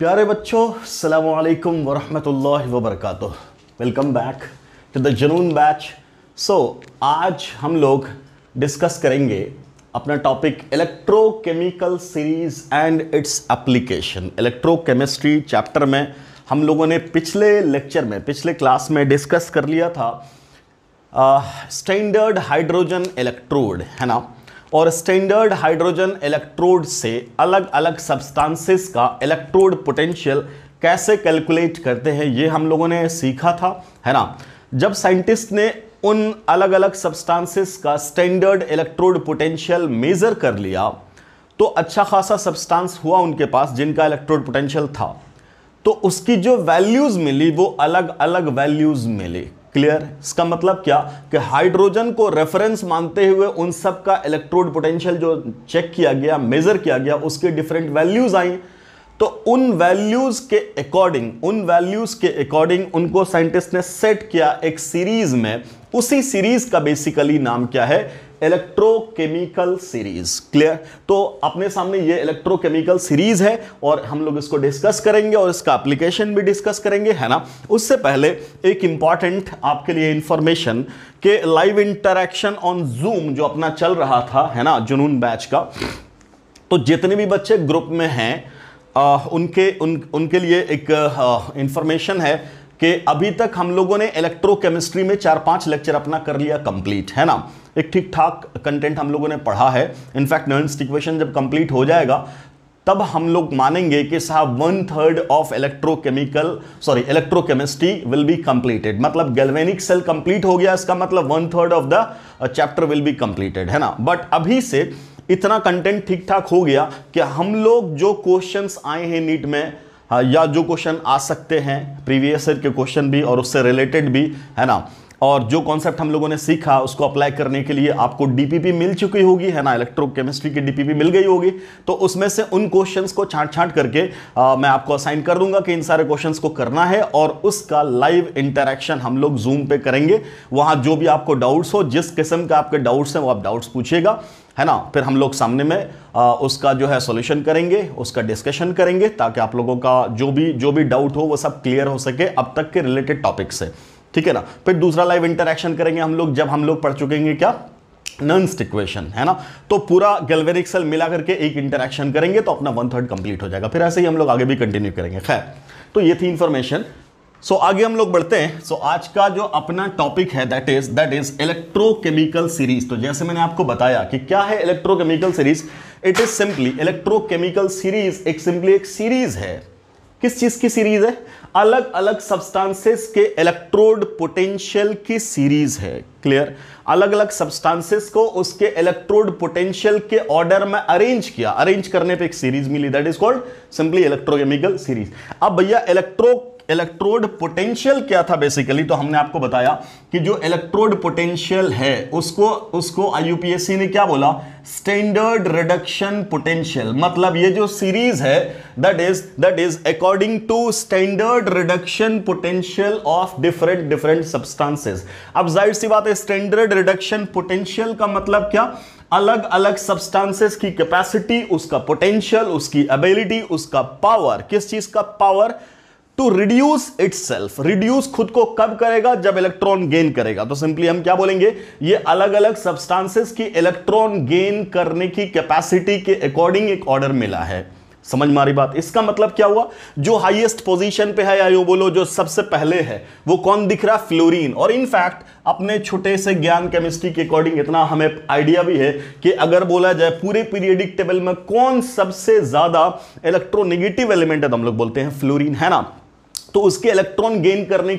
प्यारे बच्चों, अस्सलामु अलैकुम वरहमतुल्लाहि वबरकातुह। वेलकम बैक टू द जुनून बैच। आज हम लोग डिस्कस करेंगे अपना topic electrochemical series and its application. Electrochemistry chapter में हम लोगों ने पिछले क्लास में डिस्कस कर लिया था स्टैंडर्ड हाइड्रोजन इलेक्ट्रोड, है ना। और स्टैंडर्ड हाइड्रोजन इलेक्ट्रोड से अलग अलग सब्सटेंसेस का इलेक्ट्रोड पोटेंशियल कैसे कैलकुलेट करते हैं ये हम लोगों ने सीखा था, है ना। जब साइंटिस्ट ने उन अलग अलग सब्सटेंसेस का स्टैंडर्ड इलेक्ट्रोड पोटेंशियल मेजर कर लिया तो अच्छा खासा सब्सटेंस हुआ उनके पास जिनका इलेक्ट्रोड पोटेंशियल था, तो उसकी जो वैल्यूज मिली वो अलग अलग वैल्यूज मिली। क्लियर? इसका मतलब क्या कि हाइड्रोजन को रेफरेंस मानते हुए उन सब का इलेक्ट्रोड पोटेंशियल जो चेक किया गया, मेजर किया गया, उसके डिफरेंट वैल्यूज आई। तो उन वैल्यूज के अकॉर्डिंग उनको साइंटिस्ट ने सेट किया एक सीरीज में। उसी सीरीज का बेसिकली नाम क्या है? Electrochemical series. क्लियर? तो अपने सामने ये इलेक्ट्रोकेमिकल सीरीज है और हम लोग इसको डिस्कस करेंगे और इसका एप्लीकेशन भी डिस्कस करेंगे, है ना। उससे पहले एक इंपॉर्टेंट आपके लिए इंफॉर्मेशन के लाइव इंटरेक्शन ऑन जूम जो अपना चल रहा था, है ना, जुनून बैच का। तो जितने भी बच्चे ग्रुप में हैं उनके लिए एक इंफॉर्मेशन है कि अभी तक हम लोगों ने इलेक्ट्रोकेमिस्ट्री में 4-5 लेक्चर अपना कर लिया कंप्लीट, है ना। एक ठीक ठाक कंटेंट हम लोगों ने पढ़ा है। इनफैक्ट नॉइंस इक्वेशन जब कंप्लीट हो जाएगा तब हम लोग मानेंगे कि साहब 1/3 of electrochemistry will be completed. मतलब गैल्वेनिक सेल कंप्लीट हो गया, इसका मतलब 1/3 of the chapter will be completed, है ना। बट अभी से इतना कंटेंट ठीक ठाक हो गया कि हम लोग जो क्वेश्चंस आए हैं नीट में या जो क्वेश्चन आ सकते हैं प्रीवियस ईयर के क्वेश्चन भी और उससे रिलेटेड भी, है ना, और जो कॉन्सेप्ट हम लोगों ने सीखा उसको अप्लाई करने के लिए आपको डीपीपी मिल चुकी होगी, है ना। इलेक्ट्रोकेमिस्ट्री की डीपीपी मिल गई होगी। तो उसमें से उन क्वेश्चंस को छांट करके मैं आपको असाइन कर दूंगा कि इन सारे क्वेश्चंस को करना है और उसका लाइव इंटरेक्शन हम लोग जूम पे करेंगे। वहां जो भी आपको डाउट्स हो, जिस किस्म का आपके डाउट्स हैं वो आप डाउट्स पूछिएगा, है ना। फिर हम लोग सामने में उसका जो है सॉल्यूशन करेंगे, उसका डिस्कशन करेंगे ताकि आप लोगों का जो भी डाउट हो वो सब क्लियर हो सके अब तक के रिलेटेड टॉपिक से, ठीक है ना। फिर दूसरा लाइव इंटरेक्शन करेंगे हम लोग जब हम लोग पढ़ चुकेंगे क्या, नॉइंस इक्वेशन, है ना। तो पूरा गैल्वेनिक सेल मिला करके एक इंटरेक्शन करेंगे तो अपना 1/3 कंप्लीट हो जाएगा। फिर ऐसे ही हम लोग आगे भी कंटिन्यू करेंगे। खैर, तो ये थी इंफॉर्मेशन। आगे हम लोग बढ़ते हैं। आज का जो अपना टॉपिक है दैट इज इलेक्ट्रोकेमिकल सीरीज। तो जैसे मैंने आपको बताया कि क्या है electrochemical series, it is simply electrochemical series एक सीरीज है। किस चीज की सीरीज है? अलग अलग सब्सटेंसेस के इलेक्ट्रोड पोटेंशियल की सीरीज है। क्लियर? अलग अलग सब्सटेंसेस को उसके इलेक्ट्रोड पोटेंशियल के ऑर्डर में अरेंज करने पे एक सीरीज मिली, that is called simply electrochemical series. अब भैया इलेक्ट्रोड पोटेंशियल क्या था बेसिकली? तो हमने आपको बताया कि जो इलेक्ट्रोड पोटेंशियल है उसको आईयूपीएससी ने क्या बोला? Standard reduction potential. मतलब ये जो सीरीज है that is according to standard reduction potential of different substances. अब जाहिर सी बात है, स्टैंडर्ड रिडक्शन पोटेंशियल का मतलब क्या? अलग अलग सब्सटेंसेस की कैपेसिटी, उसका पोटेंशियल, उसकी एबिलिटी, उसका पावर। किस चीज का power? To reduce itself. Reduce खुद को कब करेगा? जब इलेक्ट्रॉन गेन करेगा। तो सिंपली हम क्या बोलेंगे, ये अलग अलग सब्सटेंसेस की इलेक्ट्रॉन गेन करने की कैपेसिटी के अकॉर्डिंग एक ऑर्डर मिला है। समझ में आ रही बात? इसका मतलब क्या हुआ? जो हाईएस्ट पोजीशन पे है या यूं बोलो जो सबसे पहले है वो कौन दिख रहा? फ्लोरीन। और इनफैक्ट अपने छोटे से ज्ञान केमिस्ट्री के अकॉर्डिंग इतना हमें आइडिया भी है कि अगर बोला जाए पूरे पीरियोडिक टेबल में कौन सबसे ज्यादा इलेक्ट्रोनेगेटिव एलिमेंट है तो हम लोग बोलते हैं फ्लोरीन, है ना। तो उसके इलेक्ट्रॉन गेन करने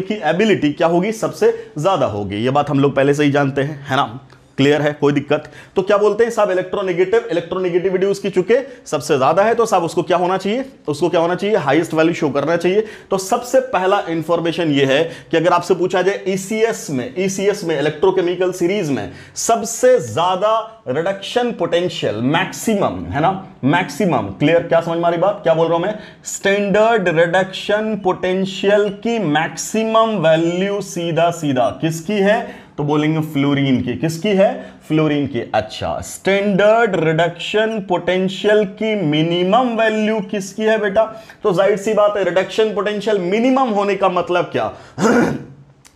की एबिलिटी क्या होगी? सबसे ज्यादा होगी। यह बात हम लोग पहले से ही जानते हैं, है ना। क्लियर है? कोई दिक्कत? तो क्या बोलते हैं साहब, इलेक्ट्रोनेगेटिविटी उसकी चुके सबसे ज्यादा है तो साहब उसको क्या होना चाहिए? हाईएस्ट वैल्यू शो करना चाहिए। तो सबसे पहला इंफॉर्मेशन ये है कि अगर आपसे पूछा जाए ईसीएस में इलेक्ट्रोकेमिकल सीरीज में सबसे ज्यादा रिडक्शन पोटेंशियल मैक्सिमम, है ना, मैक्सिमम। क्लियर? क्या समझ में आ रही बात? क्या बोल रहा हूं मैं? स्टैंडर्ड रिडक्शन पोटेंशियल की मैक्सिमम वैल्यू सीधा किसकी है? तो बोलेंगे फ्लोरीन की। किसकी है? फ्लोरीन की। अच्छा, स्टैंडर्ड रिडक्शन पोटेंशियल की मिनिमम वैल्यू किसकी है बेटा? तो जाहिर सी बात है, रिडक्शन पोटेंशियल मिनिमम होने का मतलब क्या?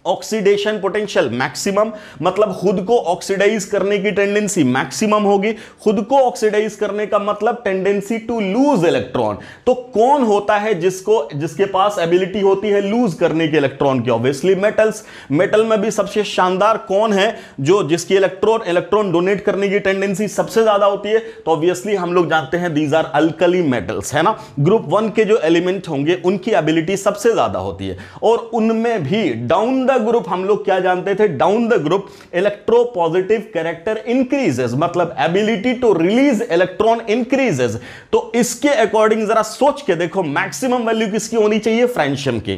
ऑक्सीडेशन पोटेंशियल मैक्सिमम, मतलब खुद को ऑक्सीडाइज करने की टेंडेंसी मैक्सिमम होगी। खुद को ऑक्सीडाइज करने का मतलब टेंडेंसी टू लूज इलेक्ट्रॉन। तो कौन होता है जिसके पास एबिलिटी होती है लूज करने के इलेक्ट्रॉन की? Obviously metals. मेटल में भी सबसे शानदार कौन है जिसकी इलेक्ट्रॉन डोनेट करने की टेंडेंसी सबसे ज्यादा होती है? तो ऑब्वियसली हम लोग जानते हैं दीज आर अल्कली मेटल्स, है ना। ग्रुप 1 के जो एलिमेंट होंगे उनकी एबिलिटी सबसे ज्यादा होती है, और उनमें भी डाउन ग्रुप हम लोग क्या जानते थे? Down the group electropositive character increases, मतलब ability to release electron increases. तो इसके अकॉर्डिंग जरा सोच के देखो, मैक्सिमम वैल्यू किसकी होनी चाहिए? फ्रेंशियम की।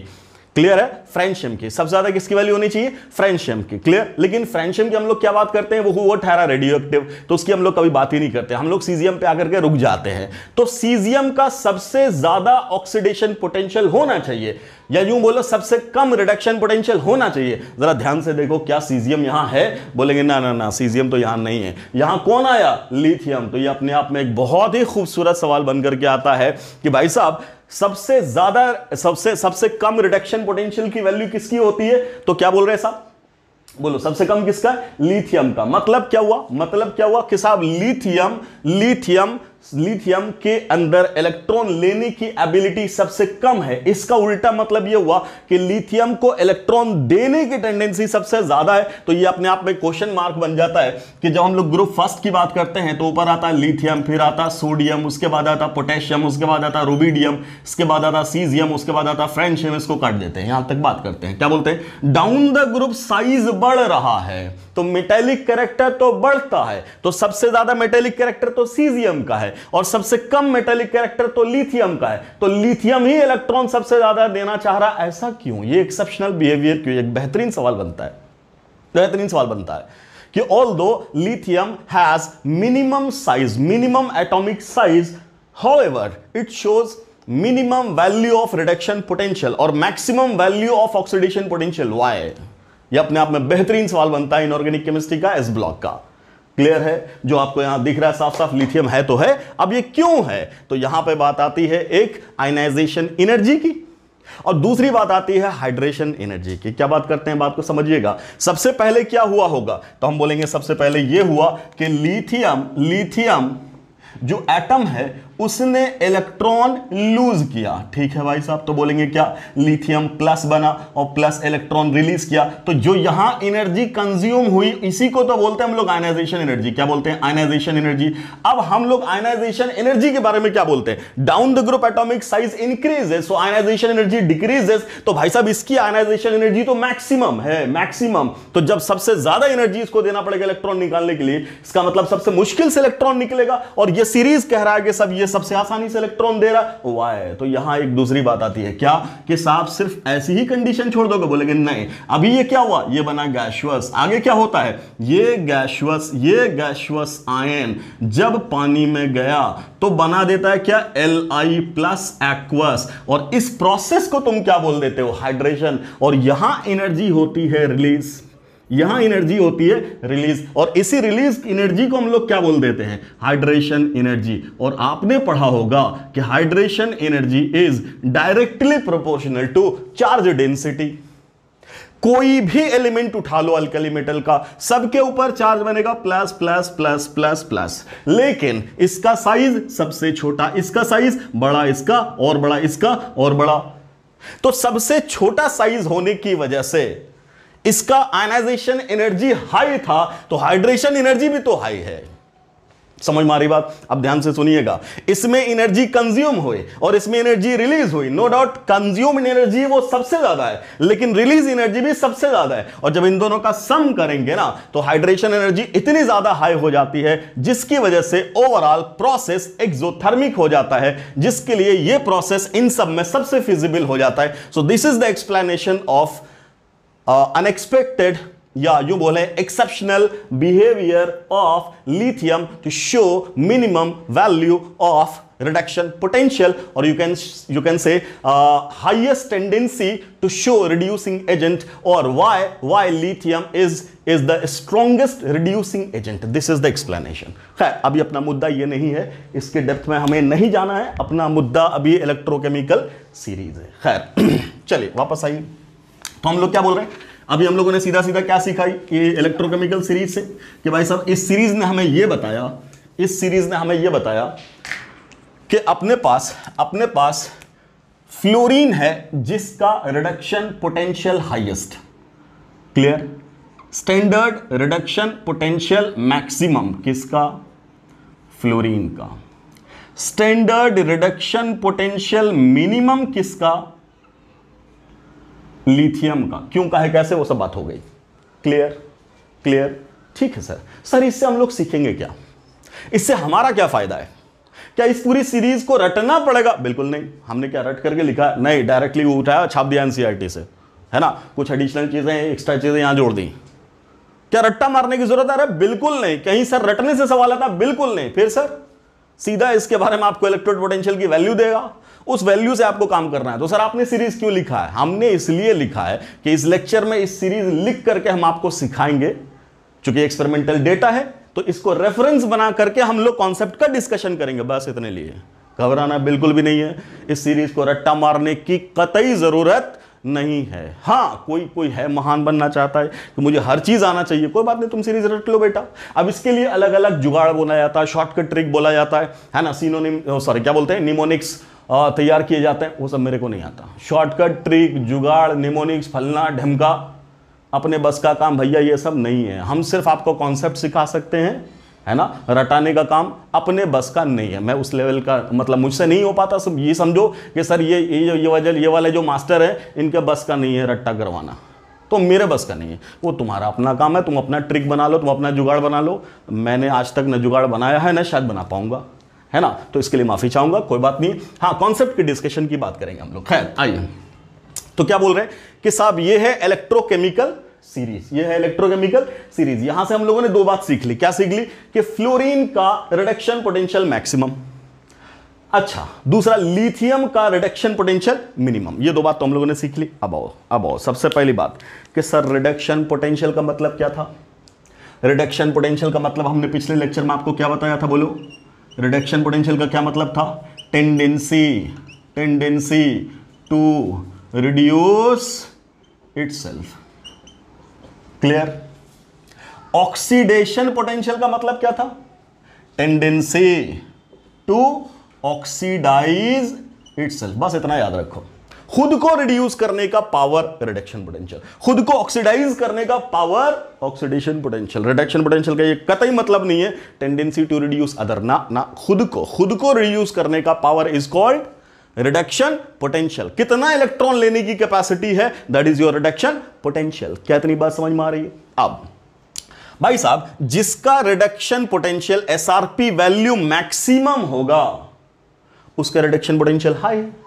क्लियर है? फ्रेंशियम की सबसे ज्यादा किसकी वैल्यू होनी चाहिए? फ्रेंशियम की। क्लियर? लेकिन फ्रेंशियम की हम लोग क्या बात करते हैं? वो ठहरा रेडियो एक्टिव, तो उसकी हम लोग कभी बात ही नहीं करते, हम लोग सीजियम पे आकर के रुक जाते हैं। तो सीजियम का सबसे ज्यादा ऑक्सीडेशन पोटेंशियल होना चाहिए, या यूं बोलो सबसे कम रिडक्शन पोटेंशियल होना चाहिए। जरा ध्यान से देखो, क्या सीजियम यहां है? बोलेंगे ना ना ना, सीजियम तो यहां नहीं है। यहां कौन आया? लिथियम। तो ये अपने आप में एक बहुत ही खूबसूरत सवाल बनकर के आता है कि भाई साहब सबसे कम रिडक्शन पोटेंशियल की वैल्यू किसकी होती है? तो क्या बोल रहे हैं साहब? बोलो, सबसे कम किसका? लिथियम का। मतलब क्या हुआ कि साहब लिथियम के अंदर इलेक्ट्रॉन लेने की एबिलिटी सबसे कम है। इसका उल्टा मतलब यह हुआ कि लिथियम को इलेक्ट्रॉन देने की टेंडेंसी सबसे ज्यादा है। तो यह अपने आप में क्वेश्चन मार्क बन जाता है कि जब हम लोग ग्रुप फर्स्ट की बात करते हैं तो ऊपर आता है लिथियम, फिर आता सोडियम, उसके बाद आता पोटेशियम, उसके बाद आता रुबिडियम, उसके बाद आता सीजियम, उसके बाद आता फ्रेंशियम। इसको काट देते हैं, यहां तक बात करते हैं। क्या बोलते हैं? डाउन द ग्रुप साइज बढ़ रहा है तो मेटेलिक कैरेक्टर तो बढ़ता है, तो सबसे ज्यादा मेटेलिक कैरेक्टर तो सीजियम का है और सबसे कम मेटेलिक कैरेक्टर तो लिथियम का है। तो लिथियम ही इलेक्ट्रॉन सबसे ज्यादा देना चाह रहा, ऐसा क्यों? ये एक्सेप्शनल बिहेवियर क्यों? एक बेहतरीन सवाल बनता है कि although lithium has minimum atomic size, however it shows minimum value of reduction potential और maximum value of oxidation potential. Why? ये अपने आप में बेहतरीन सवाल बनता है इनऑर्गेनिक केमिस्ट्री का, इस ब्लॉक का। क्लियर है? जो आपको यहां दिख रहा है साफ साफ, लिथियम है तो है। अब ये क्यों है? तो यहां पे बात आती है एक आयनाइजेशन एनर्जी की, और दूसरी बात आती है हाइड्रेशन एनर्जी की। क्या बात करते हैं? बात को समझिएगा। सबसे पहले क्या हुआ होगा? तो हम बोलेंगे सबसे पहले यह हुआ कि लिथियम जो एटम है उसने इलेक्ट्रॉन लूज किया। ठीक है भाई साहब, तो बोलेंगे क्या? लिथियम प्लस बना और प्लस इलेक्ट्रॉन रिलीज किया। तो जो यहां एनर्जी कंज्यूम हुई इसी को तो बोलते हैं हम लोग आयनाइजेशन एनर्जी। क्या बोलते हैं? Ionization energy. अब हम लोग आयनाइजेशन एनर्जी के बारे में क्या बोलते हैं? Down the group atomic size increases, so ionization energy decreases. तो भाई साहब इसकी आयनाइजेशन एनर्जी तो मैक्सिमम है, मैक्सिमम। तो जब सबसे ज्यादा एनर्जी इसको देना पड़ेगा इलेक्ट्रॉन निकालने के लिए, इसका मतलब सबसे मुश्किल से इलेक्ट्रॉन निकलेगा। और यह सीरीज कह रहा है कि सब ये सबसे आसानी से इलेक्ट्रॉन दे रहा। वाई? तो यहां एक दूसरी बात आती है, क्या? कि साहब सिर्फ ऐसी ही कंडीशन छोड़ दोगे? बोलेंगे नहीं, अभी ये क्या हुआ? ये बना गैसियस। आगे क्या होता है? ये गैसियस आयन जब पानी में गया तो बना देता है क्या? Li plus aqueous. और इस प्रोसेस को तुम क्या बोल देते हो? हाइड्रेशन। और यहां एनर्जी होती है रिलीज, और इसी रिलीज एनर्जी को हम लोग क्या बोल देते हैं? Hydration energy. और आपने पढ़ा होगा कि hydration energy is directly proportional to charge density. कोई भी एलिमेंट उठा लो अल्कली मेटल का, सबके ऊपर चार्ज बनेगा plus plus plus plus plus, लेकिन इसका साइज सबसे छोटा, इसका साइज बड़ा, इसका और बड़ा, इसका और बड़ा। तो सबसे छोटा साइज होने की वजह से इसका आयनाइजेशन एनर्जी हाई था, तो हाइड्रेशन एनर्जी भी तो हाई है। समझ में आ रही बात? अब ध्यान से सुनिएगा। इसमें एनर्जी कंज्यूम हुई और इसमें एनर्जी रिलीज हुई। नो डाउट कंज्यूम एनर्जी वो सबसे ज्यादा है, लेकिन रिलीज एनर्जी भी सबसे ज्यादा है। और जब इन दोनों का सम करेंगे ना, तो हाइड्रेशन एनर्जी इतनी ज्यादा हाई हो जाती है जिसकी वजह से ओवरऑल प्रोसेस एक्सोथर्मिक हो जाता है, जिसके लिए यह प्रोसेस इन सब में सबसे फिजिबल हो जाता है। So this is the explanation of unexpected या यूं बोले exceptional behaviour of lithium to show minimum value of reduction potential, और you can say highest tendency to show reducing agent, और why lithium is the strongest reducing agent. This is the explanation. खैर अभी अपना मुद्दा ये नहीं है, इसके डेप्थ में हमें नहीं जाना है, अपना मुद्दा अभी इलेक्ट्रोकेमिकल सीरीज है। खैर चलिए वापस आइए। तो हम लोग क्या बोल रहे हैं, अभी हम लोगों ने सीधा सीधा क्या सीखा कि इलेक्ट्रोकेमिकल सीरीज से, कि भाई साहब इस सीरीज ने हमें यह बताया कि अपने पास फ्लोरीन है जिसका reduction potential highest. Clear? Standard reduction potential maximum किसका? फ्लोरीन का। स्टैंडर्ड रिडक्शन पोटेंशियल मिनिमम किसका? लिथियम का। क्यों, काहे, कैसे, वो सब बात हो गई। क्लियर? ठीक है सर इससे हम लोग सीखेंगे क्या? इससे हमारा क्या फायदा है? क्या इस पूरी सीरीज को रटना पड़ेगा? बिल्कुल नहीं। हमने क्या रट करके लिखा? नहीं, डायरेक्टली उठाया, छाप दिया एनसीईआरटी से, है ना। कुछ एडिशनल चीजें, एक्स्ट्रा चीजें यहां जोड़ दी। क्या रट्टा मारने की जरूरत है? बिल्कुल नहीं। कहीं सर रटने से सवाल आता? बिल्कुल नहीं। फिर सर सीधा इसके बारे में आपको इलेक्ट्रोड पोटेंशियल की वैल्यू देगा, उस वैल्यू से आपको काम करना है। तो सर आपने सीरीज क्यों लिखा है? हमने इसलिए लिखा है कि इस लेक्चर में इस सीरीज लिख करके हम आपको सिखाएंगे, क्योंकि एक्सपेरिमेंटल डेटा है, तो इसको रेफरेंस बना करके हम लोग कॉन्सेप्ट का डिस्कशन करेंगे, बस इतने लिए। घबराना बिल्कुल भी नहीं है, इस सीरीज को रट्टा मारने की कतई जरूरत नहीं है। हाँ, कोई है महान बनना चाहता है कि मुझे हर चीज आना चाहिए, कोई बात नहीं, तुम सीरीज रट लो बेटा। अब इसके लिए अलग अलग जुगाड़ बोला जाता है, शॉर्टकट ट्रिक बोला जाता है ना, सिनोनिम, सॉरी क्या बोलते हैं, निमोनिक्स तैयार किए जाते हैं, वो सब मेरे को नहीं आता। शॉर्टकट ट्रिक, जुगाड़, निमोनिक्स, फलना ढमका, अपने बस का काम भैया ये सब नहीं है। हम सिर्फ आपको कॉन्सेप्ट सिखा सकते हैं, है ना। रटाने का काम अपने बस का नहीं है, मैं उस लेवल का, मतलब मुझसे नहीं हो पाता। सब ये समझो कि सर ये वाले जो मास्टर हैं इनके बस का नहीं है रट्टा करवाना, तो मेरे बस का नहीं है, वो तुम्हारा अपना काम है। तुम अपना ट्रिक बना लो, तुम अपना जुगाड़ बना लो। मैंने आज तक न जुगाड़ बनाया है, न शायद बना पाऊंगा, है ना। तो इसके लिए माफी चाहूंगा, कोई बात नहीं। हाँ, कॉन्सेप्ट की डिस्कशन की बात करेंगे हम लोग। खैर आइए, तो क्या बोल रहे हैं कि साहब ये है इलेक्ट्रोकेमिकल सीरीज, ये है इलेक्ट्रोकेमिकल सीरीज। यहां से हम लोगों ने दो बात सीख ली। क्या सीख ली? कि फ्लोरीन का रिडक्शन पोटेंशियल मैक्सिमम, अच्छा, दूसरा लिथियम का रिडक्शन पोटेंशियल मिनिमम। ये दो बात तो हम लोगों ने सीख ली। अब आओ सबसे पहली बात कि सर रिडक्शन पोटेंशियल का मतलब क्या था? रिडक्शन पोटेंशियल का मतलब हमने पिछले लेक्चर में आपको क्या बताया था, बोलो। रिडक्शन पोटेंशियल का क्या मतलब था? Tendency to reduce itself. Clear? Oxidation potential का मतलब क्या था? Tendency to oxidize itself. बस इतना याद रखो। खुद को रिड्यूस करने का पावर रिडक्शन पोटेंशियल, खुद को ऑक्सीडाइज करने का power oxidation potential. Reduction potential का ये कतई मतलब नहीं है टेंडेंसी टू रिड्यूस अदर, ना, खुद को रिड्यूस करने का power is called reduction potential. कितना इलेक्ट्रॉन लेने की कैपेसिटी है, that is your reduction potential. क्या इतनी बात समझ में आ रही है? अब भाई साहब, जिसका reduction potential SRP value maximum होगा उसका रिडक्शन पोटेंशियल हाई है,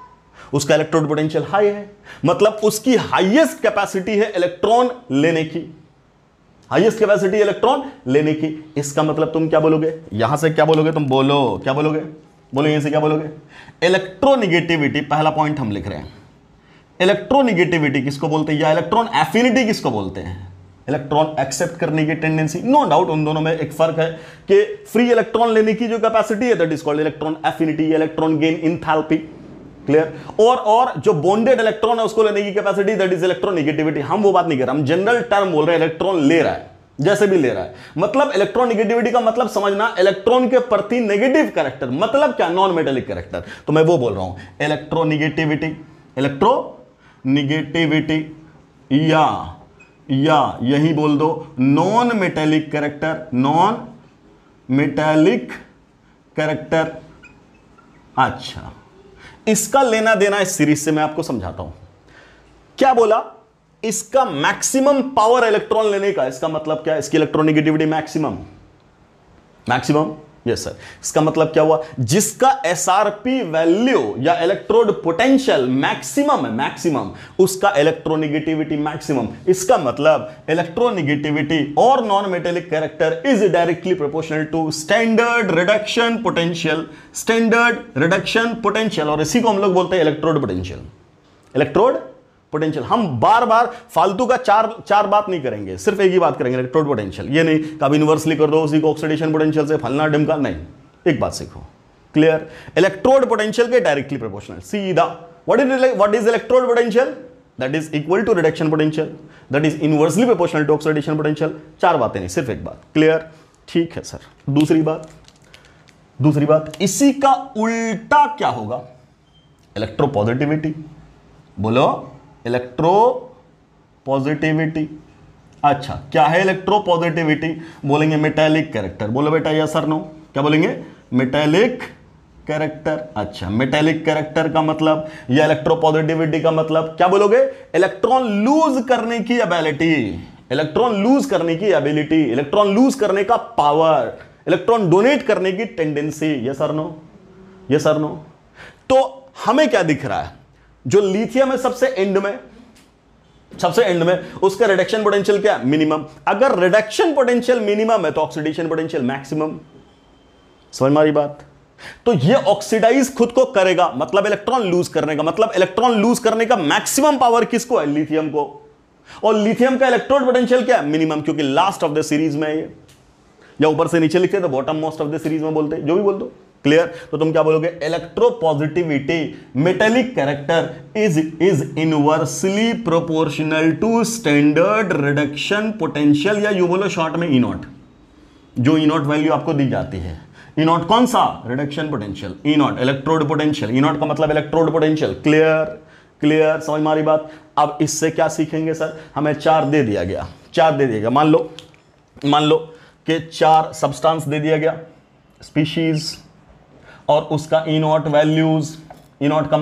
उसका इलेक्ट्रोड पोटेंशियल हाई है, मतलब उसकी हाईएस्ट कैपेसिटी है इलेक्ट्रॉन लेने की, हाईएस्ट कैपेसिटी इलेक्ट्रॉन लेने की। इसका मतलब तुम क्या बोलोगे? यहां से क्या बोलोगे तुम? बोलो, क्या बोलोगे? बोलो, यहां से क्या बोलोगे? इलेक्ट्रोनिगेटिविटी, पहला पॉइंट हम लिख रहे हैं। इलेक्ट्रोनिगेटिविटी किसको बोलते हैं, या इलेक्ट्रॉन एफिनिटी किसको बोलते हैं? इलेक्ट्रॉन एक्सेप्ट करने की टेंडेंसी। नो डाउट उन दोनों में एक फर्क है कि फ्री इलेक्ट्रॉन लेने की जो कैपेसिटी है that is called electron affinity, electron gain enthalpy. Clear? और जो बॉन्डेड इलेक्ट्रॉन है उसको लेने की कैपेसिटी दैट इज इलेक्ट्रोनिगेटिविटी। हम वो बात नहीं कर रहे, हम जनरल टर्म बोल रहे हैं। इलेक्ट्रॉन ले रहा है, जैसे भी ले रहा है, मतलब इलेक्ट्रोनिगेटिविटी का मतलब समझना इलेक्ट्रॉन के प्रति नेगेटिव कैरेक्टर, मतलब क्या? Non metallic character. तो मैं वो बोल रहा हूं इलेक्ट्रोनिगेटिविटी, या यही बोल दो non metallic character, non metallic character. अच्छा, इसका लेना देना इस सीरीज से मैं आपको समझाता हूं। क्या बोला? इसका मैक्सिमम पावर इलेक्ट्रॉन लेने का, इसका मतलब क्या? इसकी इलेक्ट्रोनिगेटिविटी मैक्सिमम, यस सर, इसका मतलब क्या हुआ, जिसका एसआरपी वैल्यू या इलेक्ट्रोड पोटेंशियल मैक्सिमम है, मैक्सिमम, उसका इलेक्ट्रोनेगेटिविटी मैक्सिमम। इसका मतलब इलेक्ट्रोनेगेटिविटी और non metallic character is directly proportional to standard reduction potential, standard reduction potential, और इसी को हम लोग बोलते हैं इलेक्ट्रोड पोटेंशियल। इलेक्ट्रोड पोटेंशियल, हम बार बार फालतू का चार बात नहीं करेंगे, सिर्फ एक ही बात करेंगे, इलेक्ट्रोड पोटेंशियल। ये नहीं कभी इन्वर्सली कर दो उसी को ऑक्सीडेशन पोटेंशियल से, फलना डिमका, नहीं, एक बात सीखो, क्लियर। इलेक्ट्रोड पोटेंशियल के डायरेक्टली प्रोपोर्शनल, सीधा। What is electrode potential? That is equal to reduction potential, that is inversely proportional to oxidation potential. चार बातें नहीं, सिर्फ एक बात, क्लियर, ठीक है सर। दूसरी बात, इसी का उल्टा क्या होगा? इलेक्ट्रोपॉजिटिविटी, बोलो, इलेक्ट्रोपॉजिटिविटी। अच्छा, क्या है इलेक्ट्रोपॉजिटिविटी? बोलेंगे मेटालिक कैरेक्टर, बोलो बेटा यस सर नो, क्या बोलेंगे? Metallic character. अच्छा, मेटालिक कैरेक्टर का मतलब या इलेक्ट्रोपॉजिटिविटी का मतलब क्या बोलोगे? इलेक्ट्रॉन लूज करने की एबिलिटी, इलेक्ट्रॉन लूज करने की एबिलिटी, इलेक्ट्रॉन लूज करने का पावर, इलेक्ट्रॉन डोनेट करने की टेंडेंसी। Yes sir no, yes sir no. तो हमें क्या दिख रहा है? जो लिथियम है सबसे एंड में, उसका रिडक्शन पोटेंशियल क्या है? मिनिमम। अगर रिडक्शन पोटेंशियल मिनिमम है तो ऑक्सीडेशन पोटेंशियल मैक्सिमम। समझ में आ रही बात? तो ये ऑक्सीडाइज खुद को करेगा, मतलब इलेक्ट्रॉन लूज करने का, मतलब इलेक्ट्रॉन लूज करने का मैक्सिमम पावर किसको है? लिथियम को। और लिथियम का इलेक्ट्रोड पोटेंशियल क्या है? मिनिमम, क्योंकि लास्ट ऑफ द सीरीज में ये, या ऊपर से नीचे लिखते तो bottom most of the series में बोलते, जो भी बोल दो, क्लियर। तो तुम क्या बोलोगे? Electropositivity, metallic character is inversely proportional to standard reduction potential, या यू बोलो शॉर्ट में ई नॉट। जो ई नॉट वैल्यू आपको दी जाती है, ई नॉट कौन सा? Reduction potential, E naught electrode potential, E not का मतलब इलेक्ट्रोड पोटेंशियल। क्लियर, क्लियर, समझ में आ रही बात? अब इससे क्या सीखेंगे सर? हमें 4 दे दिया गया, 4 दे दिया गया। मान लो कि 4 सब्सटेंस दे दिया गया, स्पीशीज, और उसका ई नॉट वैल्यूज। ई नॉट का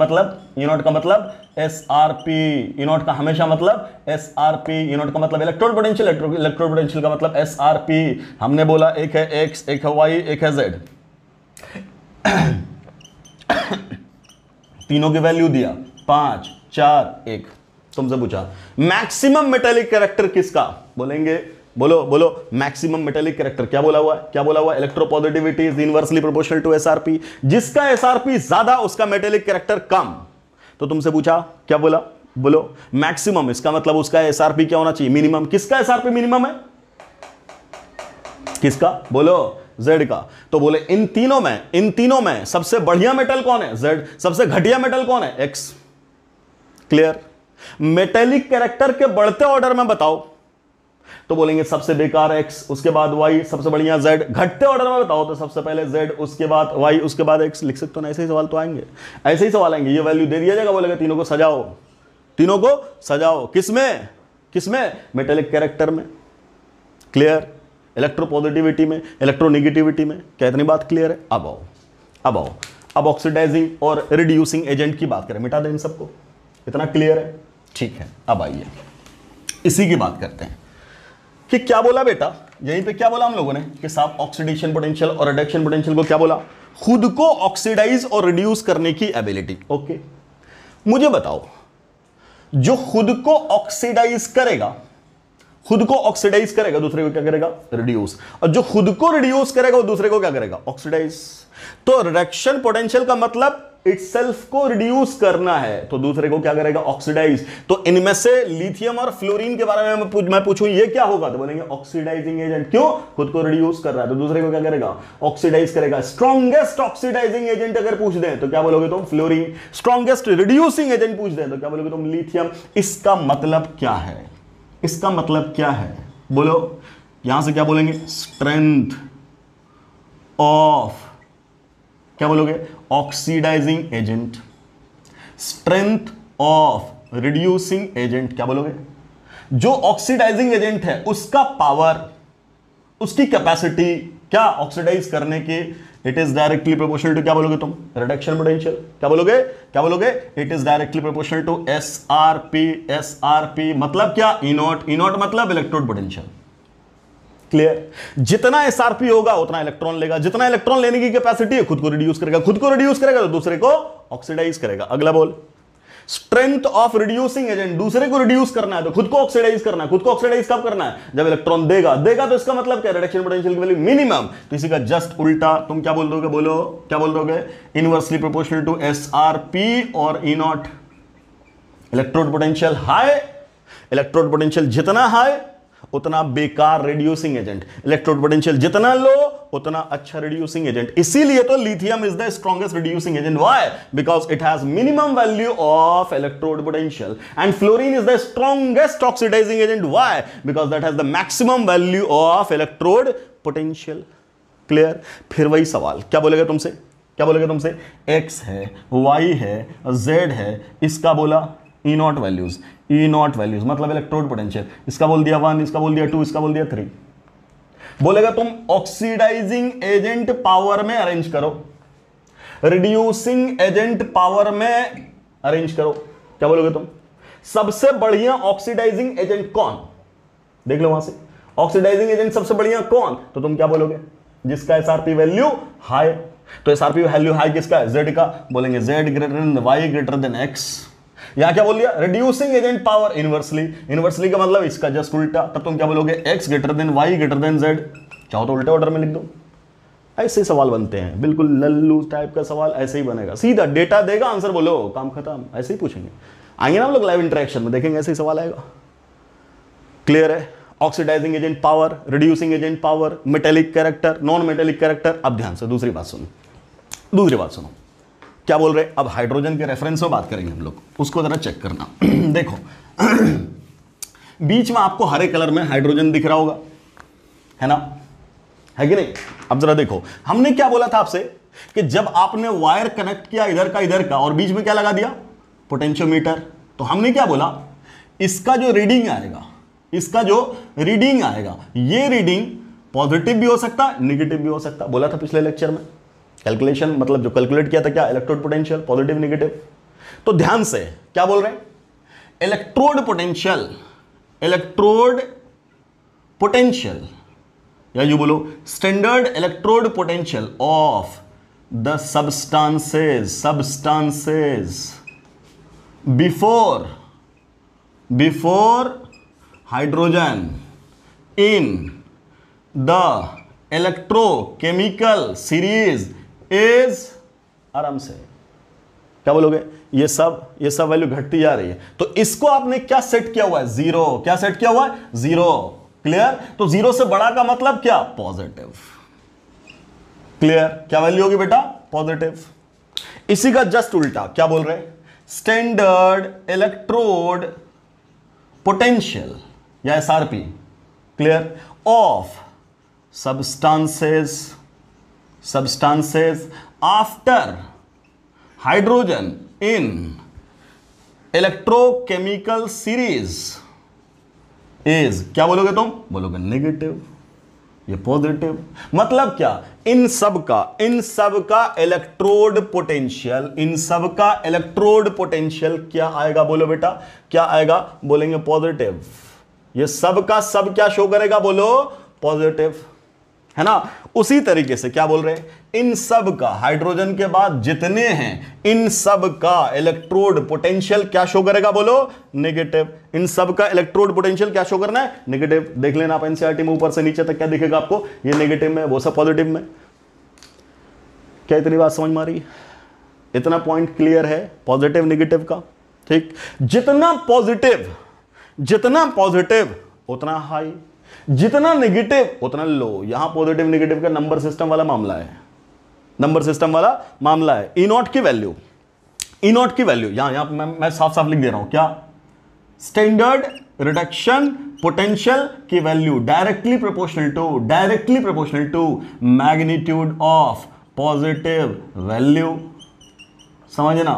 मतलब एसआरपी, ई नॉट का हमेशा मतलब एसआरपी, ई नॉट का मतलब इलेक्ट्रोड पोटेंशियल, इलेक्ट्रोड पोटेंशियल का मतलब एसआरपी। हमने बोला एक है एक्स, एक है वाई, एक है जेड, तीनों की वैल्यू दिया 5, 4, 1। तुमसे पूछा मैक्सिमम मेटेलिक कैरेक्टर किसका? बोलेंगे, बोलो मैक्सिमम मेटेलिक कैरेक्टर क्या बोला हुआ है? Electropositivity is inversely proportional to SRP. जिसका एसआरपी ज्यादा उसका मेटेलिक कैरेक्टर कम। तो तुमसे पूछा क्या बोला? बोलो मैक्सिमम, इसका मतलब उसका एसआरपी क्या होना चाहिए? मिनिमम। किसका एसआरपी मिनिमम है? किसका? बोलो जेड का। तो बोले इन तीनों में सबसे बढ़िया मेटल कौन है? जेड। सबसे घटिया मेटल कौन है? एक्स। क्लियर। मेटेलिक कैरेक्टर के बढ़ते ऑर्डर में बताओ, तो बोलेंगे सबसे बेकार एक्स, उसके बाद वाई, सबसे बढ़िया जेड। घटते ऑर्डर में बताओ तो सबसे पहले जेड, उसके बाद वाई, उसके बाद एक्स। लिख सकते हो ना? ऐसे ही सवाल तो आएंगे, ऐसे ही सवाल आएंगे। ये वैल्यू दे दिया जाएगा, बोलेगा तीनों को सजाओ। किसमें? मेटेलिक कैरेक्टर में। क्लियर। इलेक्ट्रोपॉजिटिविटी में, इलेक्ट्रोनेगेटिविटी में। क्या इतनी बात क्लियर है? अब आओ, अब ऑक्सीडाइजिंग और रिड्यूसिंग एजेंट की बात करें। मिटा दें इन सबको, इतना क्लियर है? ठीक है, अब आइए इसी की बात करते हैं कि क्या बोला बेटा, यहीं पे क्या बोला हम लोगों ने कि साहब ऑक्सीडेशन पोटेंशियल और रिडक्शन पोटेंशियल को क्या बोला? खुद को ऑक्सीडाइज और रिड्यूस करने की एबिलिटी। ओके, मुझे बताओ, जो खुद को ऑक्सीडाइज करेगा दूसरे को क्या करेगा? रिड्यूस। और जो खुद को रिड्यूस करेगा वो दूसरे को क्या करेगा? ऑक्सीडाइज। तो रिडक्शन पोटेंशियल का मतलब इटसेल्फ को रिड्यूस करना है, तो दूसरे को क्या करेगा? ऑक्सीडाइज। तो इनमें से लिथियम और फ्लोरीन के बारे में मैं पूछूं ये क्या होगा, तो बोलेंगे ऑक्सीडाइजिंग एजेंट। क्यों? खुद को रिड्यूस कर रहा है, तो दूसरे को क्या करेगा? ऑक्सीडाइज करेगा। स्ट्रॉन्गेस्ट ऑक्सीडाइजिंग एजेंट अगर पूछ दें तो क्या बोलोगे तुम? फ्लोरीन। स्ट्रॉन्गेस्ट रिड्यूसिंग एजेंट पूछ दें तो क्या बोलोगे तुम? लिथियम। इसका मतलब क्या है? बोलो, यहां से क्या बोलेंगे? स्ट्रेंथ ऑफ, क्या बोलोगे? Oxidizing agent. Strength of reducing agent क्या बोलोगे? जो ऑक्सीडाइजिंग एजेंट है उसका पावर, उसकी कैपेसिटी क्या ऑक्सीडाइज करने की, it is directly proportional to, क्या बोलोगे तुम? Reduction potential. क्या बोलोगे? It is directly proportional to SRP. मतलब क्या? ई नॉट मतलब इलेक्ट्रोड पोटेंशियल। क्लियर? जितना एसआरपी होगा उतना इलेक्ट्रॉन लेगा, जितना इलेक्ट्रॉन लेने की कैपेसिटी है खुद को रिड्यूस करेगा, खुद को रिड्यूस करेगा तो दूसरे को ऑक्सीडाइज करेगा। अगला बोल, स्ट्रेंथ ऑफ रिड्यूसिंग एजेंट, दूसरे को रिड्यूस करना है तो खुद को ऑक्सीडाइज करना है। खुद को ऑक्सीडाइज कब करना है? जब इलेक्ट्रॉन देगा। देगा तो इसका मतलब क्या? रिडक्शन पोटेंशियल की वैल्यू मिनिमम। तो इसी का जस्ट उल्टा तुम क्या बोल दोगे? बोलो क्या बोल दोगे? इनवर्सली प्रोपोर्शनल टू एसआरपी और E naught. Electrode potential high, electrode potential जितना हाई उतना बेकार रिड्यूसिंग एजेंट, इलेक्ट्रोड पोटेंशियल जितना लो उतना अच्छा रिड्यूसिंग एजेंट। इसीलिए तो lithium is the strongest reducing agent. Why? Because it has minimum value of electrode potential. And fluorine is the strongest oxidizing agent. Why? Because that has the maximum value of electrode potential. Clear? फिर वही सवाल क्या बोलेगा तुमसे? क्या बोलेगा तुमसे? X है, वाई है, जेड है, इसका बोला E naught values, E naught values मतलब इलेक्ट्रोड पोटेंशियल। इसका बोल दिया 1, इसका बोल दिया 2, इसका बोल दिया 3। बोलेगा तुम ऑक्सीडाइजिंग एजेंट पावर में अरेंज करो, रिड्यूसिंग एजेंट पावर में अरेंज करो। क्या बोलोगे तुम? सबसे बढ़िया ऑक्सीडाइजिंग एजेंट कौन? देख लो वहां से, ऑक्सीडाइजिंग एजेंट सबसे बढ़िया कौन? तो तुम क्या बोलोगे? जिसका एसआरपी वैल्यू हाई। तो एसआरपी वैल्यू हाई किसका है? जेड का। बोलेंगे Z greater than Y greater than X. यहां क्या बोल दिया? Reducing agent power inversely. Inversely का मतलब इसका जस्ट उल्टा। तब तुम क्या बोलोगे? X greater than Y greater than Z. चाहो तो उल्टे ऑर्डर में लिख दो। ऐसे सवाल बनते हैं, बिल्कुल लल्लू टाइप का सवाल ऐसे ही बनेगा। सीधा डेटा देगा, आंसर बोलो, काम खत्म। ऐसे ही पूछेंगे। आएंगे ना हम लोग लाइव इंटरेक्शन में, देखेंगे ऐसे ही सवाल आएगा। क्लियर है? Oxidizing agent power, reducing agent power, metallic character, non metallic character. अब ध्यान से दूसरी बात सुनो, दूसरी बात सुनो क्या बोल रहे। अब हाइड्रोजन के रेफरेंस में बात करेंगे हम लोग, उसको जरा चेक करना। देखो बीच में आपको हरे कलर में हाइड्रोजन दिख रहा होगा, है ना? है कि नहीं? अब जरा देखो, हमने क्या बोला था आपसे कि जब आपने वायर कनेक्ट किया इधर का और बीच में क्या लगा दिया? पोटेंशियोमीटर। तो हमने क्या बोला? इसका जो रीडिंग आएगा, इसका जो रीडिंग आएगा, ये रीडिंग पॉजिटिव भी हो सकता है, निगेटिव भी हो सकता है। बोला था पिछले लेक्चर में। कैलकुलेशन मतलब जो कैलकुलेट किया था क्या? Electrode potential, positive negative. तो ध्यान से क्या बोल रहे हैं? इलेक्ट्रोड पोटेंशियल, इलेक्ट्रोड पोटेंशियल, या यू बोलो standard electrode potential of the substances before hydrogen in the electrochemical series is, आराम से क्या बोलोगे? ये सब वैल्यू घटती जा रही है। तो इसको आपने क्या सेट किया हुआ है? जीरो। क्या सेट किया हुआ है? जीरो। क्लियर? तो जीरो से बड़ा का मतलब क्या? पॉजिटिव। क्लियर? क्या वैल्यू होगी बेटा? पॉजिटिव। इसी का जस्ट उल्टा क्या बोल रहे? स्टैंडर्ड इलेक्ट्रोड पोटेंशियल या SRP, clear, of substances after hydrogen in electrochemical series is, क्या बोलोगे तुम? बोलोगे नेगेटिव, ये पॉजिटिव। मतलब क्या? इन सब का इलेक्ट्रोड पोटेंशियल, इन सब का इलेक्ट्रोड पोटेंशियल क्या आएगा? बोलो बेटा क्या आएगा? बोलेंगे पॉजिटिव। ये सब का सब क्या शो करेगा? बोलो पॉजिटिव, है ना? उसी तरीके से क्या बोल रहे हैं? इन सब का, हाइड्रोजन के बाद जितने हैं, इन सब का इलेक्ट्रोड पोटेंशियल क्या शो करेगा? बोलो नेगेटिव। इन सब का इलेक्ट्रोड पोटेंशियल क्या शो करना है? नेगेटिव। देख लेना आप एनसीईआरटी में ऊपर से नीचे तक क्या दिखेगा आपको? ये नेगेटिव में, वो सब पॉजिटिव में। क्या इतनी बात समझ में आ रही है? इतना पॉइंट क्लियर है पॉजिटिव निगेटिव का? ठीक। जितना पॉजिटिव उतना हाई, जितना नेगेटिव उतना लो। यहां पॉजिटिव नेगेटिव का नंबर सिस्टम वाला मामला है, नंबर सिस्टम वाला मामला है। ई नॉट की वैल्यू, यहां मैं साफ साफ लिख दे रहा हूं क्या? स्टैंडर्ड रिडक्शन पोटेंशियल की value directly proportional to magnitude of positive value, समझना?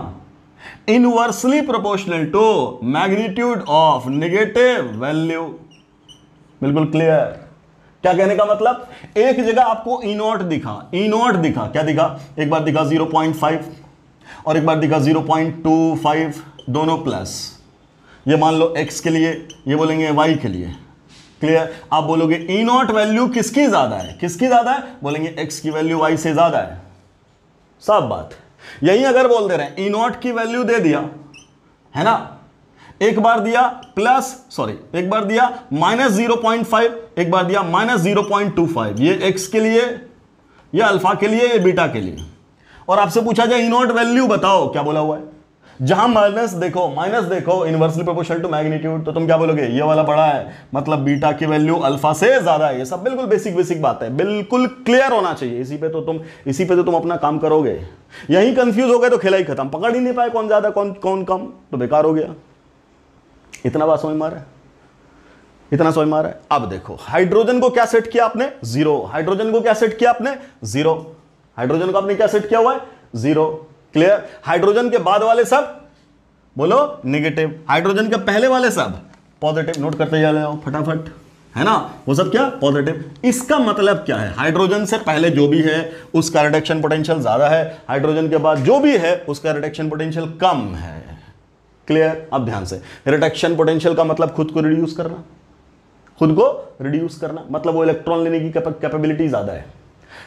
Inversely proportional to magnitude of negative value. बिल्कुल क्लियर? क्या कहने का मतलब? एक जगह आपको ई नॉट दिखा, क्या दिखा? एक बार दिखा 0.5 और एक बार दिखा 0.25, दोनों प्लस। ये मान लो x के लिए, ये बोलेंगे y के लिए, क्लियर? आप बोलोगे ई नॉट वैल्यू किसकी ज्यादा है, किसकी ज्यादा है? बोलेंगे एक्स की वैल्यू वाई से ज्यादा है। सब बात यही अगर बोल दे रहे हैं ई नॉट की वैल्यू दे दिया है ना, एक बार दिया एक बार दिया -0.5, एक बार दिया -0.25, ये एक्स के लिए, ये अल्फा के लिए, ये बीटा के लिए, और आपसे पूछा जाए ई नॉट वैल्यू बताओ, क्या बोला हुआ है? जहां माइनस देखो इनवर्सली प्रोपोर्शनल टू मैग्नीट्यूड, तो तुम क्या बोलोगे? ये वाला बड़ा है, मतलब बीटा की वैल्यू अल्फा से ज्यादा है। ये सब बिल्कुल बेसिक बात है, बिल्कुल क्लियर होना चाहिए। इसी पे तो तुम अपना काम करोगे। यही कंफ्यूज हो गए तो खेला ही खत्म, पकड़ ही नहीं पाए कौन ज्यादा कौन कम, तो बेकार हो गया। इतना बात समझ मारा है, इतना समझ मारा है। अब देखो हाइड्रोजन को क्या सेट किया आपने? 0। हाइड्रोजन को क्या सेट किया आपने? 0। हाइड्रोजन को आपने क्या सेट किया हुआ है? 0। क्लियर? हाइड्रोजन के बाद वाले सब बोलो नेगेटिव, हाइड्रोजन के पहले वाले सब पॉजिटिव। नोट करते जा रहे हो फटाफट, है ना? वो सब क्या? पॉजिटिव। इसका मतलब क्या है? हाइड्रोजन से पहले जो भी है उसका रिडक्शन पोटेंशियल ज्यादा है, हाइड्रोजन के बाद जो भी है उसका रिडक्शन पोटेंशियल कम है। क्लियर? अब ध्यान से, रिडक्शन पोटेंशियल का मतलब खुद को रिड्यूस करना, खुद को रिड्यूस करना, मतलब वो इलेक्ट्रॉन लेने की कैपेबिलिटी ज्यादा है।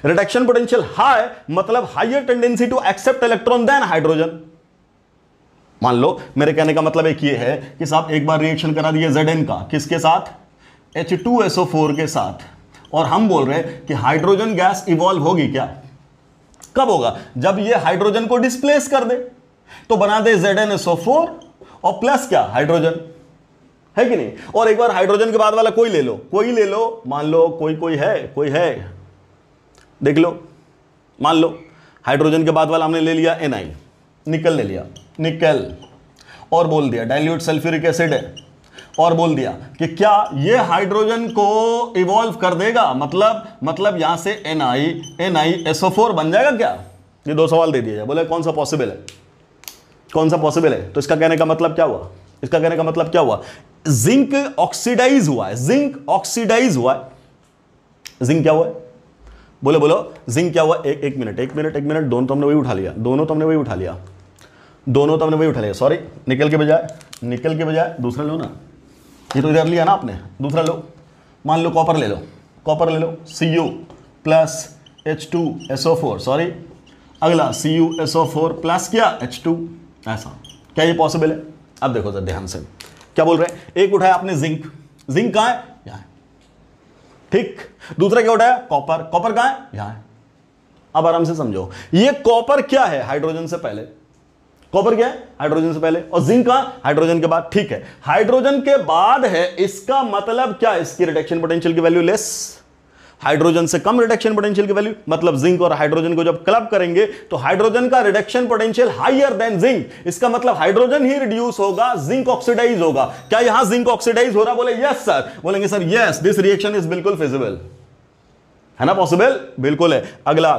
रिडक्शन पोटेंशियल हाई मतलब higher tendency to accept electron than hydrogen. मान लो मेरे कहने का मतलब एक ये है कि साहब एक बार रिएक्शन करा दिए Zn का, किसके साथ? H2SO4 के साथ, और हम बोल रहे हैं कि हाइड्रोजन गैस इवॉल्व होगी क्या? कब होगा? जब ये हाइड्रोजन को डिस्प्लेस कर दे, तो बना दे ZnSO4 और प्लस क्या? हाइड्रोजन, है कि नहीं? और एक बार हाइड्रोजन के बाद वाला कोई ले लो, मान लो कोई है, देख लो, मान लो हाइड्रोजन के बाद वाला हमने ले लिया Na, निकल ले लिया, निकल, और बोल दिया डाइल्यूट सल्फ्यूरिक एसिड है, और बोल दिया कि क्या ये हाइड्रोजन को इवॉल्व कर देगा? मतलब यहां से NiSO4 बन जाएगा क्या? ये 2 सवाल दे दिया, बोले कौन सा पॉसिबल है, कौन सा पॉसिबल है? तो इसका कहने का मतलब क्या हुआ? इसका कहने का मतलब क्या हुआ? जिंक ऑक्सीडाइज हुआ है, जिंक ऑक्सीडाइज हुआ है। जिंक क्या हुआ है? बोलो जिंक क्या हुआ? एक मिनट, दोनों तुमने वही उठा लिया, सॉरी, निकल के बजाय दूसरा लो ना, ये तो इधर लिया ना आपने, दूसरा लो। मान लो कॉपर ले लो, Cu प्लस H2SO4, सॉरी, अगला CuSO4 प्लस क्या? H2, ऐसा। क्या ये पॉसिबल है? अब देखो जरा ध्यान से, क्या बोल रहे हैं? एक उठाया आपने जिंक कहां है? यहां, ठीक। दूसरा क्या उठाया? कॉपर कहां है? यहां है। अब आराम से समझो, ये कॉपर क्या है? हाइड्रोजन से पहले। कॉपर क्या है? हाइड्रोजन से पहले। और जिंक कहां? हाइड्रोजन के बाद। ठीक है, हाइड्रोजन के बाद है, इसका मतलब क्या? इसकी रिडक्शन पोटेंशियल की वैल्यू लेस, हाइड्रोजन से कम रिडक्शन पोटेंशियल की वैल्यू, मतलब जिंक और हाइड्रोजन को जब क्लब करेंगे तो हाइड्रोजन का reduction potential higher than zinc. इसका मतलब हाइड्रोजन ही रिड्यूस होगा, जिंक ऑक्सीडाइज होगा। क्या यहां जिंक ऑक्सीडाइज हो रहा? बोले यस सर। बोलेंगे sir yes, this reaction is बिल्कुल फिजिबल, है ना? पॉसिबल, बिल्कुल है। अगला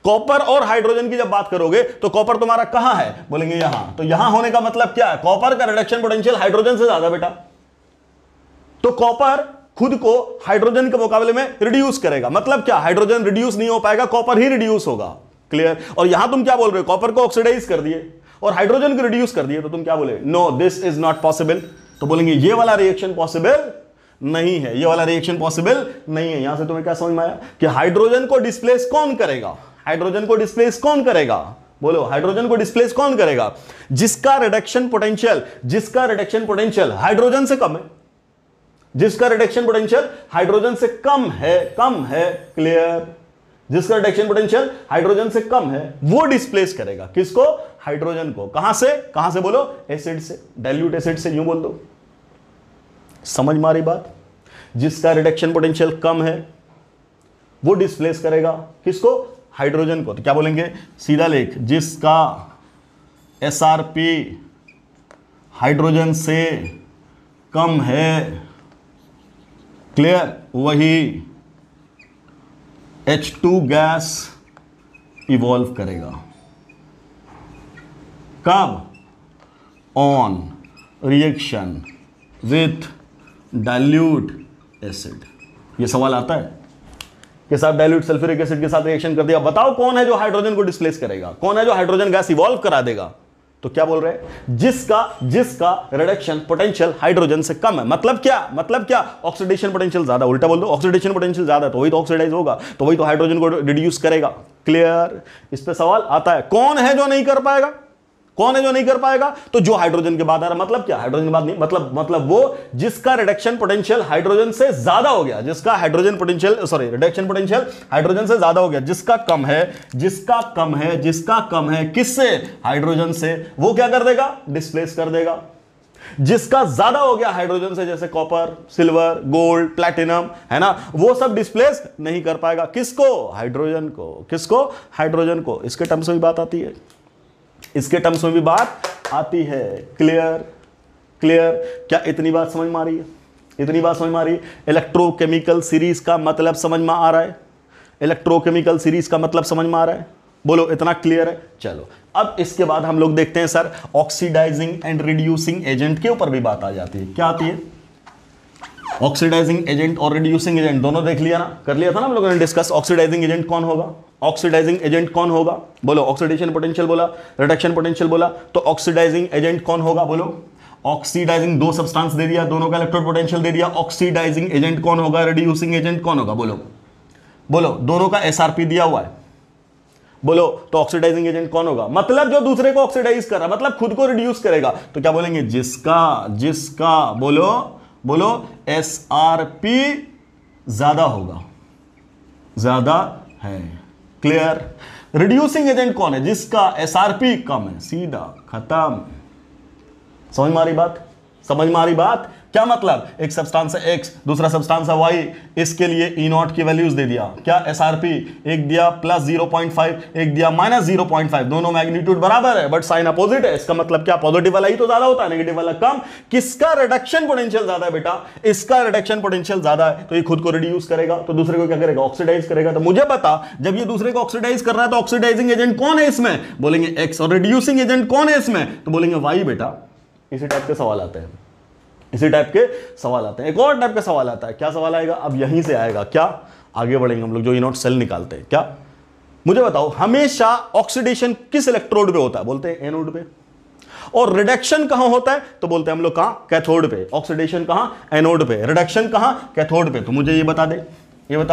कॉपर और हाइड्रोजन की जब बात करोगे तो कॉपर तुम्हारा कहां है? बोलेंगे यहां। तो यहां होने का मतलब क्या है? कॉपर का रिडक्शन पोटेंशियल हाइड्रोजन से ज्यादा बेटा, तो कॉपर खुद को हाइड्रोजन के मुकाबले में रिड्यूस करेगा। मतलब क्या? हाइड्रोजन रिड्यूस नहीं हो पाएगा, कॉपर ही रिड्यूस होगा। क्लियर? और यहां तुम क्या बोल रहे हो? कॉपर को ऑक्सीडाइज कर दिए और हाइड्रोजन को रिड्यूस कर दिए, तो तुम क्या बोले? No, this is not possible. तो बोलेंगे ये वाला रिएक्शन पॉसिबल नहीं है, ये वाला रिएक्शन पॉसिबल नहीं है। यहां से तुम्हें क्या समझ में आया कि हाइड्रोजन को डिस्प्लेस कौन करेगा? हाइड्रोजन को डिस्प्लेस कौन करेगा? बोलो, हाइड्रोजन को डिस्प्लेस कौन करेगा? जिसका रिडक्शन पोटेंशियल हाइड्रोजन से कम है, जिसका रिडक्शन पोटेंशियल हाइड्रोजन से कम है। क्लियर? जिसका रिडक्शन पोटेंशियल हाइड्रोजन से कम है वो डिस्प्लेस करेगा। किसको? हाइड्रोजन को। कहां से बोलो? एसिड से, डाइल्यूट एसिड से, यूं बोल दो। समझ मारी बात? जिसका रिडक्शन पोटेंशियल कम है वो डिस्प्लेस करेगा किसको? हाइड्रोजन को। तो क्या बोलेंगे? सीधा लेख, जिसका SRP हाइड्रोजन से कम है, क्लियर, वही H2 गैस इवॉल्व करेगा। कब? On reaction with dilute acid. ये सवाल आता है कि साहब डाइल्यूट सल्फ्यूरिक एसिड के साथ रिएक्शन कर दिया, बताओ कौन है जो हाइड्रोजन को डिस्प्लेस करेगा, कौन है जो हाइड्रोजन गैस इवॉल्व करा देगा? तो क्या बोल रहे हैं, जिसका जिसका रिडक्शन पोटेंशियल हाइड्रोजन से कम है। मतलब क्या ऑक्सीडेशन पोटेंशियल ज्यादा। उल्टा बोल दो, ऑक्सीडेशन पोटेंशियल ज्यादा तो वही तो ऑक्सीडाइज होगा, तो वही तो हाइड्रोजन को रिड्यूस करेगा। क्लियर। इस पे सवाल आता है, कौन है जो नहीं कर पाएगा, कौन है जो नहीं कर पाएगा, तो जो हाइड्रोजन के बाद आ रहा। मतलब क्या, हाइड्रोजन के बाद नहीं, मतलब वो जिसका रिडक्शन पोटेंशियल हाइड्रोजन से ज्यादा हो गया, जिसका hydrogen potential reduction potential hydrogen से ज्यादा हो गया, जिसका कम है किससे, हाइड्रोजन से, वो क्या कर देगा, डिस्प्लेस कर देगा। जिसका ज्यादा हो गया हाइड्रोजन से, जैसे कॉपर, सिल्वर, गोल्ड, प्लैटिनम, है ना, वो सब डिस्प्लेस नहीं कर पाएगा। किसको, हाइड्रोजन को। किसको, हाइड्रोजन को। इसके टर्म्स में भी बात आती है, इसके टर्म्स में भी बात आती है। क्लियर। क्या इतनी बात समझ में आ रही है, इतनी बात समझ में आ रही है। इलेक्ट्रोकेमिकल सीरीज का मतलब समझ में आ रहा है, इलेक्ट्रोकेमिकल सीरीज का मतलब समझ में आ रहा है, बोलो इतना क्लियर है। चलो अब इसके बाद हम लोग देखते हैं sir, oxidizing and reducing agent के ऊपर भी बात आ जाती है। क्या आती है, ऑक्सीडाइजिंग एजेंट और रिड्यूसिंग एजेंट दोनों देख लिया ना, कर लिया था ना हम लोगों ने डिस्कस। ऑक्सीडाइजिंग एजेंट कौन होगा, ऑक्सीडाइजिंग एजेंट कौन होगा, बोलो। ऑक्सीडेशन पोटेंशियल बोला, रिडक्शन पोटेंशियल बोला, तो ऑक्सीडाइजिंग एजेंट कौन होगा, बोलो। ऑक्सीडाइजिंग, दो सब्सटेंस दे दिया, दोनों का इलेक्ट्रोड पोटेंशियल दे दिया। ऑक्सीडाइजिंग एजेंट कौन होगा, रिड्यूसिंग एजेंट कौन होगा, बोलो। दोनों का एसआरपी दिया हुआ है, बोलो। तो ऑक्सीडाइजिंग एजेंट कौन होगा, मतलब जो दूसरे को ऑक्सीडाइज कर रहा है, मतलब खुद को रिड्यूस करेगा। तो क्या बोलेंगे, जिसका बोलो एसआरपी ज्यादा होगा, ज्यादा है। क्लियर। रिड्यूसिंग एजेंट कौन है, जिसका एसआरपी कम है, सीधा खत्म। समझ में आ रही बात, क्या मतलब, एक सब्सटेंस है एक्स, दूसरा सब्सटेंस है वाई, इसके लिए ई नॉट की वैल्यूज दे दिया, क्या एसआरपी, एक दिया प्लस 0.5, एक दिया माइनस 0.5, दोनों मैग्नीट्यूड बराबर है बट साइन अपोजिट है। इसका मतलब क्या, पॉजिटिव वाला ही तो ज्यादा होता है, नेगेटिव वाला कम। किसका रिडक्शन पोटेंशियल ज्यादा है बेटा, इसका रिडक्शन पोटेंशियल ज्यादा है, तो ये खुद को रिड्यूस करेगा, तो दूसरे को क्या करेगा, ऑक्सीडाइज करेगा। तो मुझे बता, जब ये दूसरे को ऑक्सीडाइज कर रहा है तो ऑक्सीडाइजिंग एजेंट कौन है इसमें, बोलेंगे एक्स, और रिड्यूसिंग एजेंट कौन है इसमें, तो बोलेंगे वाई। बेटा इसी टाइप के सवाल आते हैं, इसी टाइप के सवाल आते हैं। एक और टाइप का सवाल आता है, क्या सवाल आएगा, अब यहीं से आएगा, क्या, आगे बढ़ेंगे हम लोग, जो ई नॉट सेल निकालते हैं। क्या, मुझे बताओ, हमेशा ऑक्सीडेशन किस इलेक्ट्रोड पे होता है, बोलते हैं एनोड पे, और रिडक्शन कहां होता है, तो बोलते हैं हम लोग कहां, कैथोड पे। ऑक्सीडेशन कहां, एनोड पे, रिडक्शन कहां, कैथोड पे। तो मुझे ये बता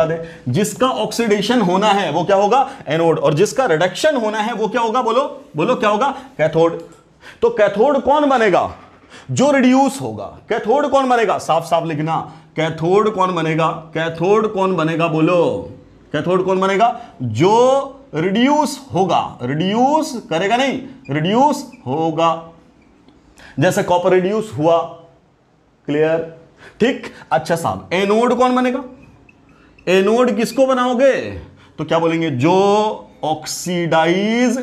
दे, जिसका ऑक्सीडेशन होना है वो क्या होगा, एनोड, और जिसका रिडक्शन होना है वो क्या होगा, बोलो क्या होगा, कैथोड। तो कैथोड कौन बनेगा, जो रिड्यूस होगा। कैथोड कौन बनेगा, साफ साफ लिखना, कैथोड कौन बनेगा, बोलो। कैथोड कौन बनेगा, जो रिड्यूस होगा, रिड्यूस करेगा नहीं, रिड्यूस होगा। जैसे कॉपर रिड्यूस हुआ। क्लियर। ठीक। अच्छा साहब, एनोड कौन बनेगा, एनोड किसको बनाओगे, तो क्या बोलेंगे, जो ऑक्सीडाइज,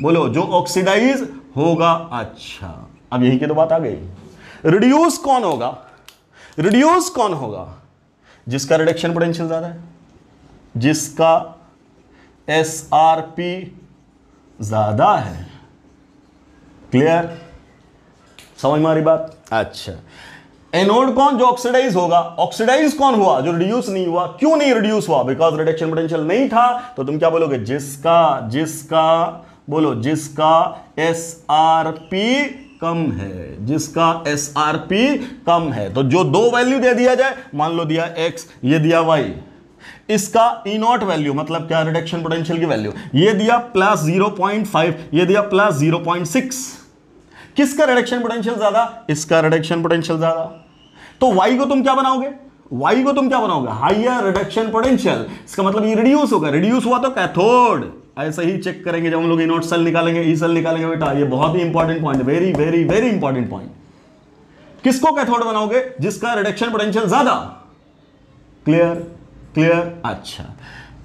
बोलो, जो ऑक्सीडाइज होगा। अच्छा, अब यही की तो बात आ गई। रिड्यूस कौन होगा, जिसका रिडक्शन पोटेंशियल ज्यादा है, जिसका एसआरपी ज्यादा है। क्लियर। समझ में आ रही बात। अच्छा, एनोड कौन, जो ऑक्सीडाइज होगा। ऑक्सीडाइज कौन हुआ, जो रिड्यूस नहीं हुआ। क्यों नहीं रिड्यूस हुआ, बिकॉज रिडक्शन पोटेंशियल नहीं था। तो तुम क्या बोलोगे, जिसका एसआरपी कम है, जिसका एसआरपी कम है। तो जो दो वैल्यू दे दिया जाए, मान लो दिया एक्स, ये दिया वाई, इसका ई नॉट वैल्यू मतलब क्या, रिडक्शन पोटेंशियल की वैल्यू, ये दिया प्लस 0.5, ये दिया प्लस 0.6। किसका रिडक्शन पोटेंशियल ज्यादा, इसका रिडक्शन पोटेंशियल ज्यादा। तो वाई को तुम क्या बनाओगे, हाइयर रिडक्शन पोटेंशियल। इसका मतलब ये रिड्यूस होगा, रिड्यूस हुआ तो कैथोड। ऐसे ही चेक करेंगे जब हम लोग ई नॉट सेल निकालेंगे, ई सेल निकालेंगे। बेटा ये बहुत ही important point, very very very important point. किसको कैथोड बनाओगे, जिसका रिडक्शन पोटेंशियल ज्यादा। क्लियर। अच्छा,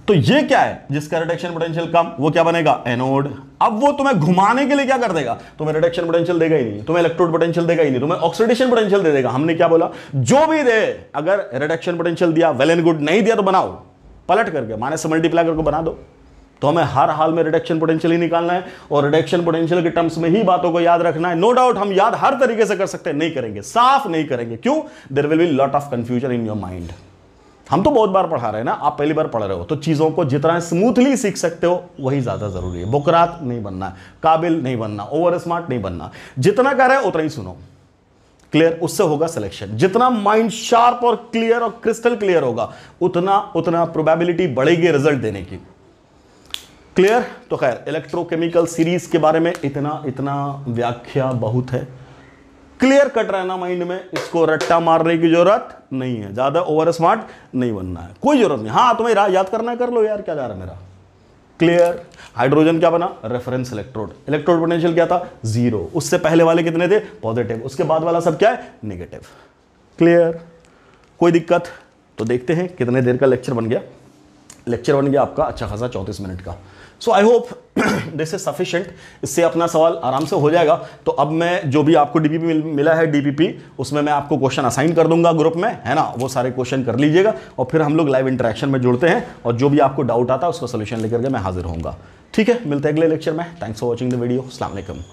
तो ये क्या है, जिसका रिडक्शन पोटेंशियल कम, वो क्या बनेगा, एनोड। अब वो तुम्हें घुमाने के लिए क्या कर देगा, तुम्हें रिडक्शन पोटेंशियल देगा ही नहीं, तुम्हें इलेक्ट्रोड पोटेंशियल देगा ही नहीं, तुम्हें ऑक्सीडेशन पोटेंशियल दे देगा। हमने क्या बोला, जो भी दे, अगर रिडक्शन पोटेंशियल दिया वेल एंड गुड, नहीं दिया तो बनाओ, पलट करके माइनस से मल्टीप्लाई करके बना दो। तो हमें हर हाल में रिडक्शन पोटेंशियल ही निकालना है, और रिडक्शन पोटेंशियल के टर्म्स में ही बातों को याद रखना है। नो डाउट हम याद हर तरीके से कर सकते हैं, नहीं करेंगे, साफ नहीं करेंगे। क्यों, there will be lot of confusion in your mind. हम तो बहुत बार पढ़ा रहे हैं ना, आप पहली बार पढ़ रहे हो, तो चीज़ों को जितना स्मूथली सीख सकते हो वही ज़्यादा ज़रूरी है। बुकरात नहीं बनना है, काबिल नहीं बनना, ओवर स्मार्ट नहीं बनना, जितना कह रहे हैं उतना ही सुनो। क्लियर? उससे होगा सिलेक्शन। जितना माइंड शार्प और क्लियर और क्रिस्टल क्लियर होगा उतना प्रोबेबिलिटी बढ़ेगी रिजल्ट देने की। क्लियर? तो खैर इलेक्ट्रोकेमिकल सीरीज के बारे में इतना व्याख्या बहुत है। क्लियर कट रहना माइंड में, इसको रट्टा मारने की जरूरत नहीं है, ज्यादा ओवर स्मार्ट नहीं बनना है, कोई जरूरत नहीं। हाँ तुम्हें याद करना है कर लो यार, क्या जा रहा है मेरा। क्लियर? हाइड्रोजन क्या बना? Reference electrode. इलेक्ट्रोड पोटेंशियल क्या था? 0। उससे पहले वाले कितने थे? पॉजिटिव। उसके बाद वाला सब क्या है? नेगेटिव। क्लियर? कोई दिक्कत? तो देखते हैं कितने देर का लेक्चर बन गया। लेक्चर बन गया आपका अच्छा खासा 34 मिनट का। So I hope this is sufficient. इससे अपना सवाल आराम से हो जाएगा। तो अब मैं जो भी आपको डीपीपी मिला है डीपीपी, उसमें मैं आपको क्वेश्चन असाइन कर दूंगा ग्रुप में, है ना, वो सारे क्वेश्चन कर लीजिएगा और फिर हम लोग लाइव इंटरेक्शन में जुड़ते हैं और जो भी आपको डाउट आता है उसका सोल्यूशन लेकर के मैं हाजिर होऊंगा। ठीक है, मिलते हैं अगले लेक्चर में। Thanks for watching the video. अस्सलाम वालेकुम।